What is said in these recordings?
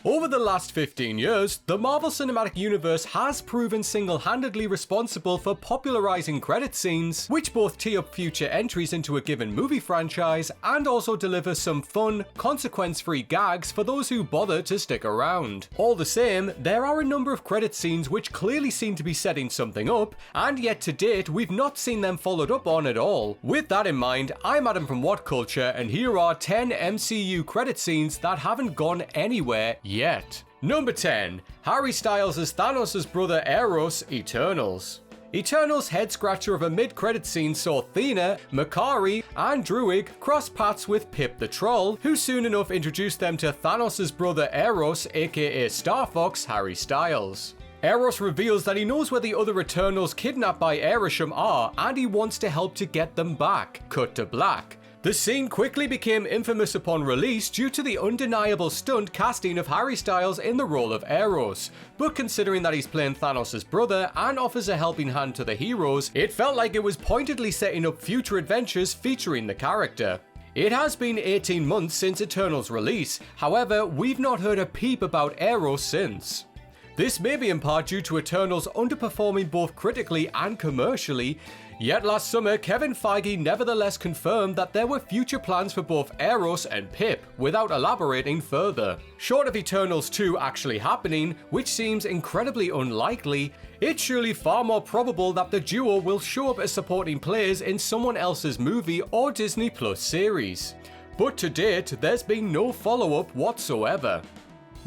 Over the last 15 years, the Marvel Cinematic Universe has proven single-handedly responsible for popularizing credit scenes, which both tee up future entries into a given movie franchise and also deliver some fun, consequence-free gags for those who bother to stick around. All the same, there are a number of credit scenes which clearly seem to be setting something up, and yet to date we've not seen them followed up on at all. With that in mind, I'm Adam from What Culture, and here are 10 MCU credit scenes that haven't gone anywhere yet. Number 10. Harry Styles as Thanos' brother EROS, Eternals. Eternals' head-scratcher of a mid-credit scene saw Thena, Makari, and Druig cross paths with Pip the Troll, who soon enough introduced them to Thanos' brother Eros, aka Star Fox, Harry Styles. Eros reveals that he knows where the other Eternals kidnapped by Arishem are, and he wants to help to get them back. Cut to black. The scene quickly became infamous upon release due to the undeniable stunt casting of Harry Styles in the role of Eros, but considering that he's playing Thanos' brother and offers a helping hand to the heroes, it felt like it was pointedly setting up future adventures featuring the character. It has been 18 months since Eternals' release, however, we've not heard a peep about Eros since. This may be in part due to Eternals underperforming both critically and commercially, yet last summer Kevin Feige nevertheless confirmed that there were future plans for both Eros and Pip, without elaborating further. Short of Eternals 2 actually happening, which seems incredibly unlikely, it's surely far more probable that the duo will show up as supporting players in someone else's movie or Disney Plus series. But to date, there's been no follow-up whatsoever.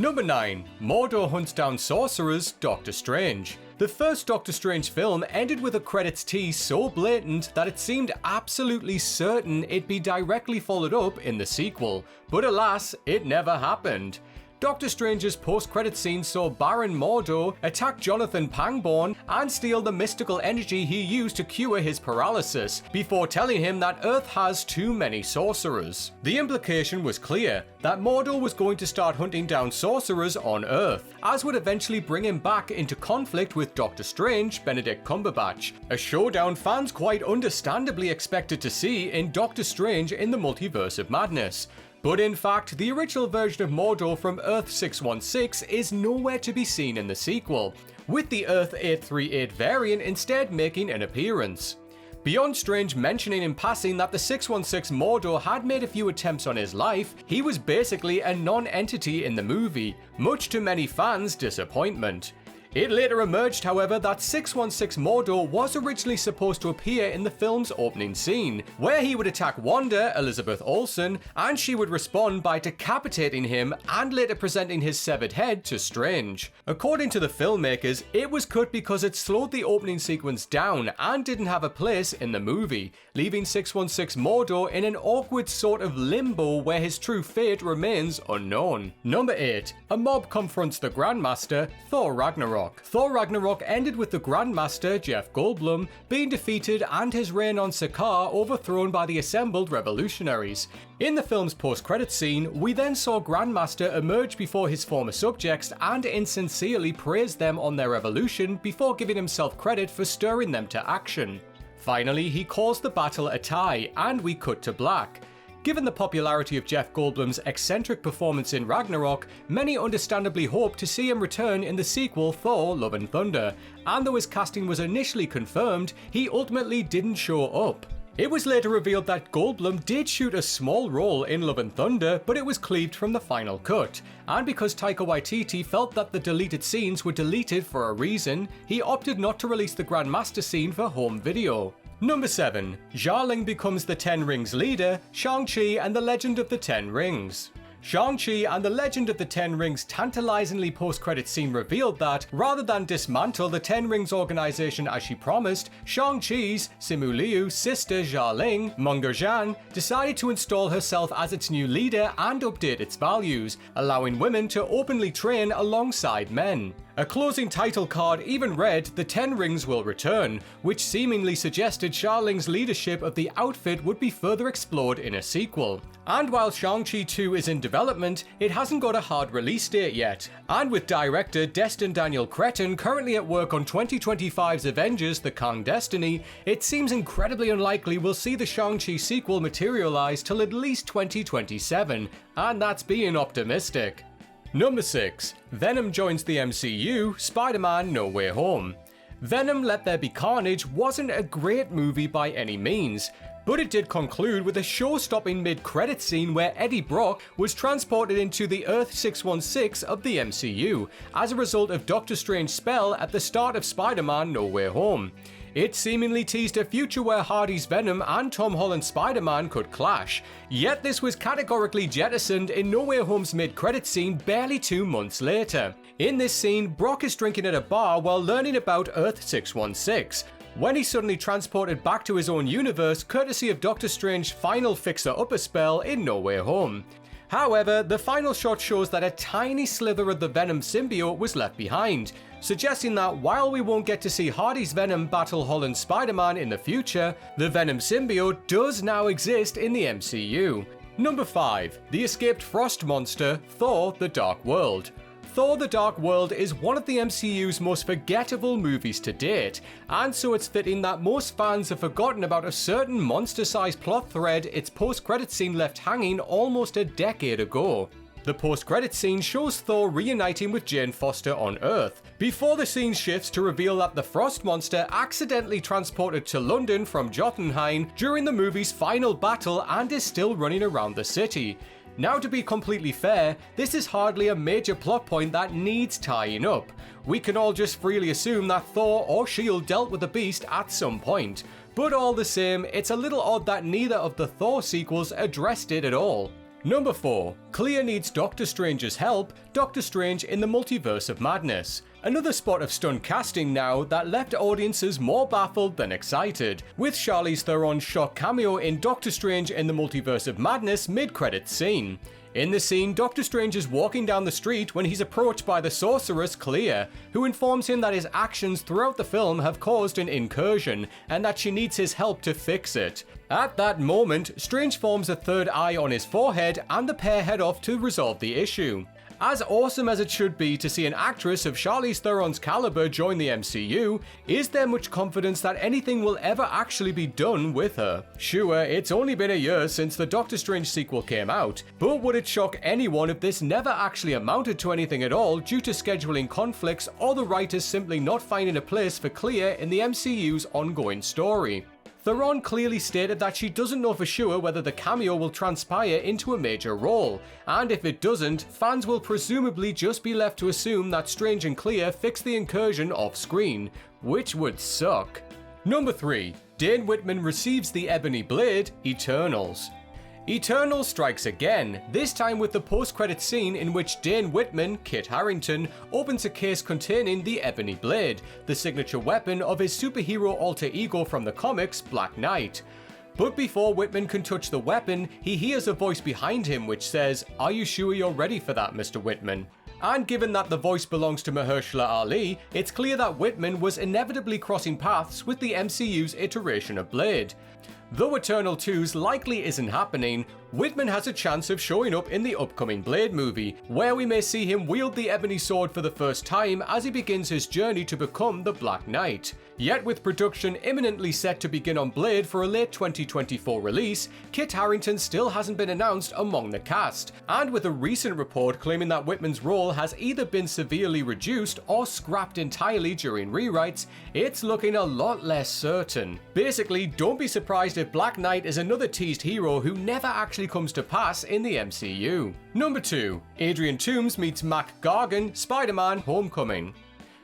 Number 9. MORDO hunts down sorcerers, Doctor Strange. The first Doctor Strange film ended with a credits tease so blatant that it seemed absolutely certain it'd be directly followed up in the sequel, but alas, it never happened. Doctor Strange's post-credit scene saw Baron Mordo attack Jonathan Pangborn and steal the mystical energy he used to cure his paralysis, before telling him that Earth has too many sorcerers. The implication was clear, that Mordo was going to start hunting down sorcerers on Earth, as would eventually bring him back into conflict with Doctor Strange, Benedict Cumberbatch, a showdown fans quite understandably expected to see in Doctor Strange in the Multiverse of Madness. But in fact, the original version of Mordo from Earth 616 is nowhere to be seen in the sequel, with the Earth 838 variant instead making an appearance. Beyond Strange mentioning in passing that the 616 Mordo had made a few attempts on his life, he was basically a non-entity in the movie, much to many fans' disappointment. It later emerged, however, that 616 Mordo was originally supposed to appear in the film's opening scene, where he would attack Wanda, Elizabeth Olsen, and she would respond by decapitating him and later presenting his severed head to Strange. According to the filmmakers, it was cut because it slowed the opening sequence down and didn't have a place in the movie, leaving 616 Mordo in an awkward sort of limbo where his true fate remains unknown. Number 8. A mob confronts the Grandmaster, Thor Ragnarok. Thor Ragnarok ended with the Grandmaster, Jeff Goldblum, being defeated and his reign on Sakaar overthrown by the assembled revolutionaries. In the film's post-credits scene, we then saw Grandmaster emerge before his former subjects and insincerely praise them on their revolution before giving himself credit for stirring them to action. Finally, he calls the battle a tie, and we cut to black. Given the popularity of Jeff Goldblum's eccentric performance in Ragnarok, many understandably hoped to see him return in the sequel Thor: Love and Thunder, and though his casting was initially confirmed, he ultimately didn't show up. It was later revealed that Goldblum did shoot a small role in Love and Thunder, but it was cleaved from the final cut, and because Taika Waititi felt that the deleted scenes were deleted for a reason, he opted not to release the Grandmaster scene for home video. Number 7. ZHILAN becomes the Ten Rings leader, Shang-CHI and the Legend of the Ten Rings. Shang-CHI and the Legend of the Ten Rings tantalizingly post-credit scene revealed that, rather than dismantle the Ten Rings organization as she promised, Shang-Chi's, Simu Liu's sister Xialing, Mac Gargan, decided to install herself as its new leader and update its values, allowing women to openly train alongside men. A closing title card even read, "The Ten Rings will return," which seemingly suggested Xialing's leadership of the outfit would be further explored in a sequel. And while Shang-Chi 2 is in development, it hasn't got a hard release date yet. And with director Destin Daniel Cretton currently at work on 2025's Avengers: The Kang Destiny, it seems incredibly unlikely we'll see the Shang-Chi sequel materialize till at least 2027, and that's being optimistic. Number 6. Venom joins the MCU, Spider-Man No Way Home. Venom Let There Be Carnage wasn't a great movie by any means, but it did conclude with a show-stopping mid-credit scene where Eddie Brock was transported into the Earth 616 of the MCU as a result of Doctor Strange's spell at the start of Spider-Man No Way Home. It seemingly teased a future where Hardy's Venom and Tom Holland's Spider-Man could clash, yet this was categorically jettisoned in No Way Home's mid-credit scene barely 2 months later. In this scene, Brock is drinking at a bar while learning about Earth 616, when he's suddenly transported back to his own universe courtesy of Doctor Strange's final fixer-upper spell in No Way Home. However, the final shot shows that a tiny slither of the Venom symbiote was left behind, suggesting that while we won't get to see Hardy's Venom battle Holland's Spider-Man in the future, the Venom symbiote does now exist in the MCU. Number 5. The escaped frost monster, Thor: The Dark World. Thor: The Dark World is one of the MCU's most forgettable movies to date, and so it's fitting that most fans have forgotten about a certain monster-sized plot thread its post-credit scene left hanging almost a decade ago. The post-credit scene shows Thor reuniting with Jane Foster on Earth, before the scene shifts to reveal that the Frost Monster accidentally transported to London from Jotunheim during the movie's final battle and is still running around the city. Now, to be completely fair, this is hardly a major plot point that needs tying up. We can all just freely assume that Thor or S.H.I.E.L.D. dealt with the beast at some point. But all the same, it's a little odd that neither of the Thor sequels addressed it at all. Number 4. CLEA needs Doctor Strange's help, Doctor Strange in the Multiverse of Madness. Another spot of stunt casting now that left audiences more baffled than excited, with Charlize Theron's shock cameo in Doctor Strange in the Multiverse of Madness mid-credits scene. In the scene, Doctor Strange is walking down the street when he's approached by the sorceress CLEA, who informs him that his actions throughout the film have caused an incursion, and that she needs his help to fix it. At that moment, Strange forms a third eye on his forehead, and the pair head off to resolve the issue. As awesome as it should be to see an actress of Charlize Theron's caliber join the MCU, is there much confidence that anything will ever actually be done with her? Sure, it's only been a year since the Doctor Strange sequel came out, but would it shock anyone if this never actually amounted to anything at all due to scheduling conflicts or the writers simply not finding a place for CLEA in the MCU's ongoing story? Theron clearly stated that she doesn't know for sure whether the cameo will transpire into a major role, and if it doesn't, fans will presumably just be left to assume that Strange and CLEA fixed the incursion off screen, which would suck. Number 3. Dane Whitman receives the Ebony Blade, Eternals. Eternals strikes again, this time with the post-credit scene in which Dane Whitman, Kit Harington, opens a case containing the Ebony Blade, the signature weapon of his superhero alter ego from the comics, Black Knight. But before Whitman can touch the weapon, he hears a voice behind him which says, "Are you sure you're ready for that, Mr. Whitman?" And given that the voice belongs to Mahershala Ali, it's clear that Whitman was inevitably crossing paths with the MCU's iteration of Blade. Though Eternal 2's likely isn't happening, Whitman has a chance of showing up in the upcoming Blade movie, where we may see him wield the ebony sword for the first time as he begins his journey to become the Black Knight. Yet with production imminently set to begin on Blade for a late 2024 release, Kit Harington still hasn't been announced among the cast, and with a recent report claiming that Whitman's role has either been severely reduced or scrapped entirely during rewrites, it's looking a lot less certain. Basically, don't be surprised if Black Knight is another teased hero who never actually comes to pass in the MCU. Number 2. Adrian Toomes meets Mac Gargan, Spider-Man: Homecoming.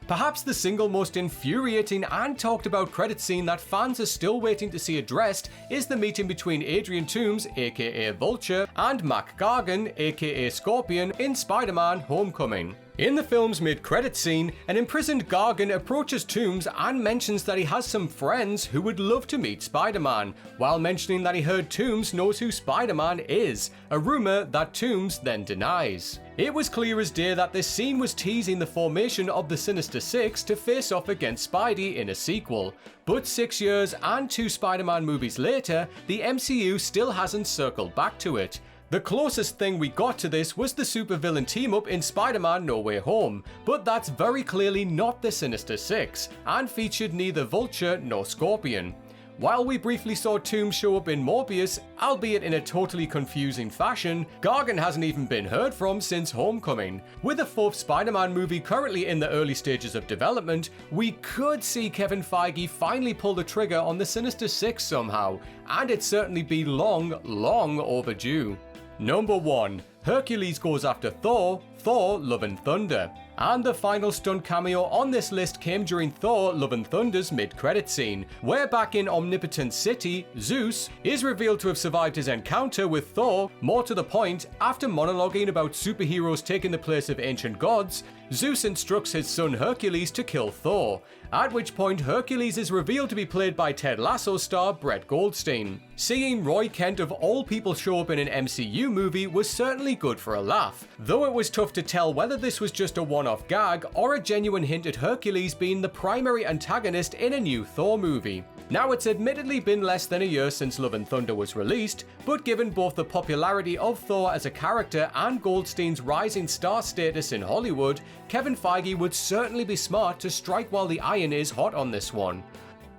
Perhaps the single most infuriating and talked about credit scene that fans are still waiting to see addressed is the meeting between Adrian Toomes, aka Vulture, and Mac Gargan, aka Scorpion, in Spider-Man: Homecoming. In the film's mid-credit scene, an imprisoned Gargan approaches Toomes and mentions that he has some friends who would love to meet Spider-Man, while mentioning that he heard Toomes knows who Spider-Man is, a rumor that Toomes then denies. It was clear as day that this scene was teasing the formation of the Sinister Six to face off against Spidey in a sequel, but 6 years and 2 Spider-Man movies later, the MCU still hasn't circled back to it. The closest thing we got to this was the supervillain team-up in Spider-Man No Way Home, but that's very clearly not the Sinister Six, and featured neither Vulture nor Scorpion. While we briefly saw TOOMES show up in Morbius, albeit in a totally confusing fashion, Gargan hasn't even been heard from since Homecoming. With a fourth Spider-Man movie currently in the early stages of development, we could see Kevin Feige finally pull the trigger on the Sinister Six somehow, and it'd certainly be long, long overdue. Number 1. Hercules goes after Thor, Thor Love and Thunder. And the final stunt cameo on this list came during Thor Love and Thunder's mid-credit scene, where back in Omnipotent City, Zeus is revealed to have survived his encounter with Thor. More to the point, after monologuing about superheroes taking the place of ancient gods, Zeus instructs his son Hercules to kill Thor, at which point Hercules is revealed to be played by Ted Lasso star Brett Goldstein. Seeing Roy Kent of all people show up in an MCU movie was certainly good for a laugh, though it was tough to tell whether this was just a one-off gag or a genuine hint at Hercules being the primary antagonist in a new Thor movie. Now, it's admittedly been less than a year since Love and Thunder was released, but given both the popularity of Thor as a character and Goldstein's rising star status in Hollywood, Kevin Feige would certainly be smart to strike while the iron is hot on this one.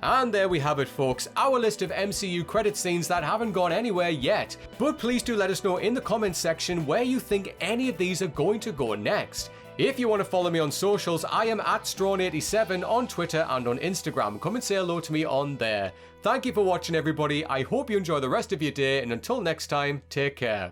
And there we have it, folks, our list of MCU credit scenes that haven't gone anywhere yet. But please do let us know in the comments section where you think any of these are going to go next. If you want to follow me on socials, I am at Strawn87 on Twitter and on Instagram. Come and say hello to me on there. Thank you for watching, everybody. I hope you enjoy the rest of your day, and until next time, take care.